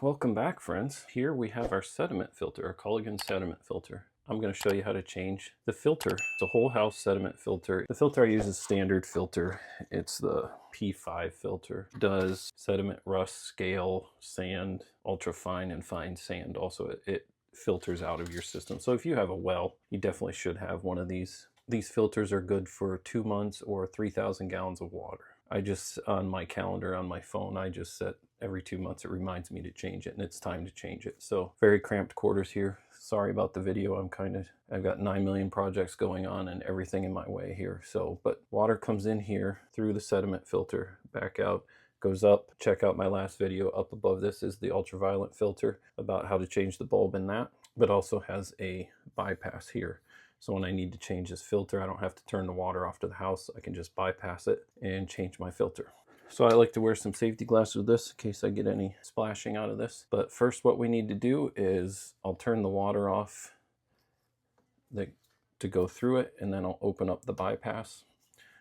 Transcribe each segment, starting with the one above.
Welcome back, friends. Here we have our sediment filter, our Culligan sediment filter. I'm going to show you how to change the filter. It's a whole house sediment filter. The filter I use is standard filter. It's the P5 filter. It does sediment, rust, scale, sand, ultra fine and fine sand. Also, it filters out of your system. So if you have a well, you definitely should have one of these. These filters are good for 2 months or 3,000 gallons of water. I just, on my calendar, on my phone, I just set every 2 months, it reminds me to change it, and it's time to change it. So very cramped quarters here. Sorry about the video. I've got 9 million projects going on and everything in my way here. So, but water comes in here through the sediment filter, back out, goes up. Check out my last video. Up above this is the ultraviolet filter about how to change the bulb in that, but also has a bypass here. So when I need to change this filter, I don't have to turn the water off to the house. I can just bypass it and change my filter. So I like to wear some safety glasses with this in case I get any splashing out of this. But first what we need to do is I'll turn the water off to go through it, and then I'll open up the bypass.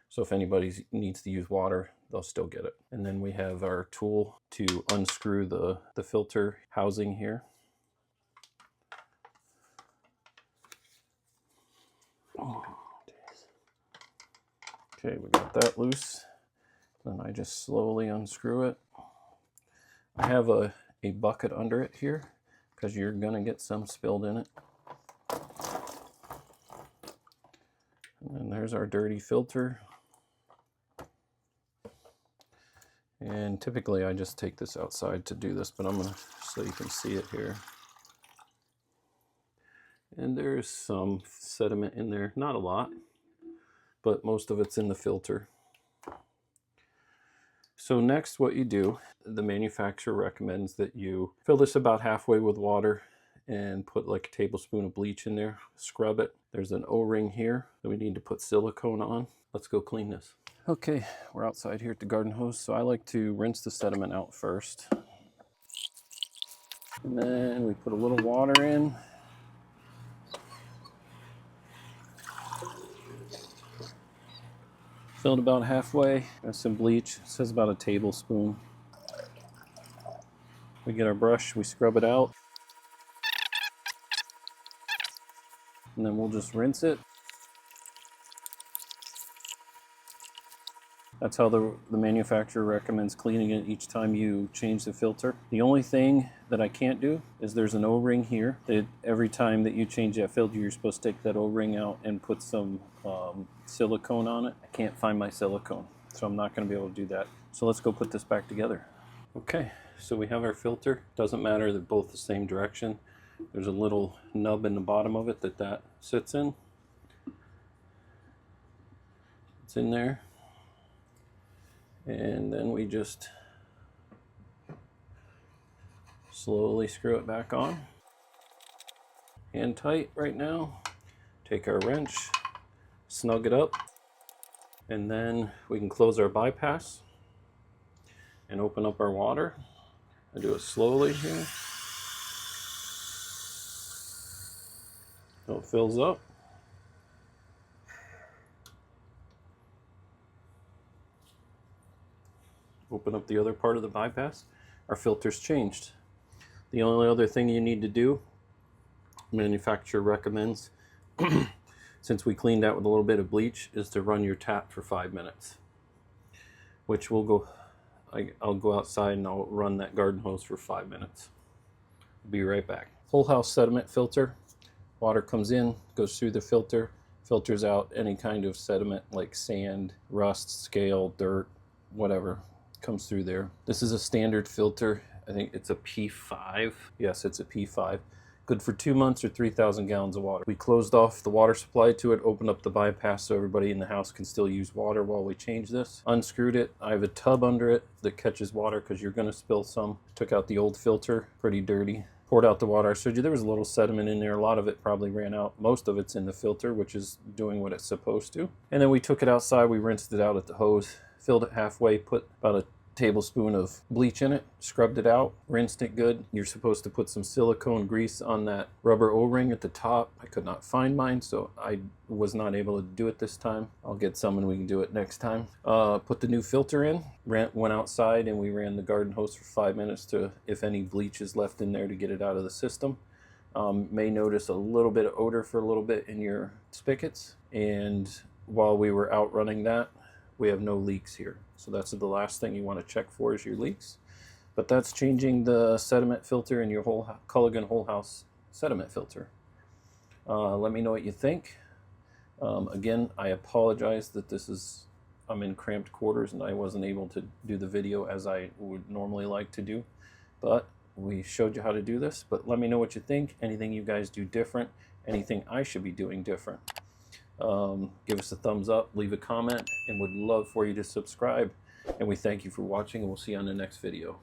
So if anybody needs to use water, they'll still get it. And then we have our tool to unscrew the filter housing here. Oh, geez. Okay, we got that loose. Then I just slowly unscrew it. I have a bucket under it here because you're gonna get some spilled in it. And then there's our dirty filter. And typically I just take this outside to do this, but I'm gonna, so you can see it here. And there's some sediment in there, not a lot, but most of it's in the filter. So next what you do, the manufacturer recommends that you fill this about halfway with water and put like a tablespoon of bleach in there, scrub it. There's an O-ring here that we need to put silicone on. Let's go clean this. Okay, we're outside here at the garden hose, so I like to rinse the sediment out first. And then we put a little water in. Filled about halfway. Got some bleach. It says about a tablespoon. We get our brush, we scrub it out. And then we'll just rinse it. That's how the manufacturer recommends cleaning it each time you change the filter. The only thing that I can't do is there's an O-ring here that every time that you change that filter, you're supposed to take that O-ring out and put some silicone on it. I can't find my silicone, so I'm not going to be able to do that. So let's go put this back together. Okay, so we have our filter. Doesn't matter, they're both the same direction. There's a little nub in the bottom of it that sits in. It's in there. And then we just slowly screw it back on. Hand tight right now. Take our wrench, snug it up, and then we can close our bypass and open up our water. I do it slowly here. So it fills up. Open up the other part of the bypass. Our filter's changed. The only other thing you need to do, manufacturer recommends, since we cleaned out with a little bit of bleach, is to run your tap for 5 minutes. Which we'll go, I'll go outside and I'll run that garden hose for 5 minutes. Be right back. Whole house sediment filter. Water comes in, goes through the filter, filters out any kind of sediment like sand, rust, scale, dirt, whatever comes through there. This is a standard filter. I think it's a P5. Yes, it's a P5. Good for 2 months or 3,000 gallons of water. We closed off the water supply to it, opened up the bypass so everybody in the house can still use water while we change this. Unscrewed it. I have a tub under it that catches water because you're going to spill some. Took out the old filter, pretty dirty. Poured out the water. I showed you there was a little sediment in there. A lot of it probably ran out. Most of it's in the filter, which is doing what it's supposed to. And then we took it outside. We rinsed it out at the hose, filled it halfway, put about a tablespoon of bleach in it, scrubbed it out, rinsed it good. You're supposed to put some silicone grease on that rubber O-ring at the top. I could not find mine, so I was not able to do it this time. I'll get some and we can do it next time. Put the new filter in, went outside and we ran the garden hose for 5 minutes to, if any bleach is left in there, to get it out of the system. May notice a little bit of odor for a little bit in your spigots, and while we were out running that, we have no leaks here. So that's the last thing you want to check for, is your leaks. But that's changing the sediment filter in your Culligan whole house sediment filter. Let me know what you think. Again, I apologize that I'm in cramped quarters and I wasn't able to do the video as I would normally like to do, but we showed you how to do this. But let me know what you think, anything you guys do different, anything I should be doing different. Give us a thumbs up, leave a comment, and would love for you to subscribe. And we thank you for watching, and we'll see you on the next video.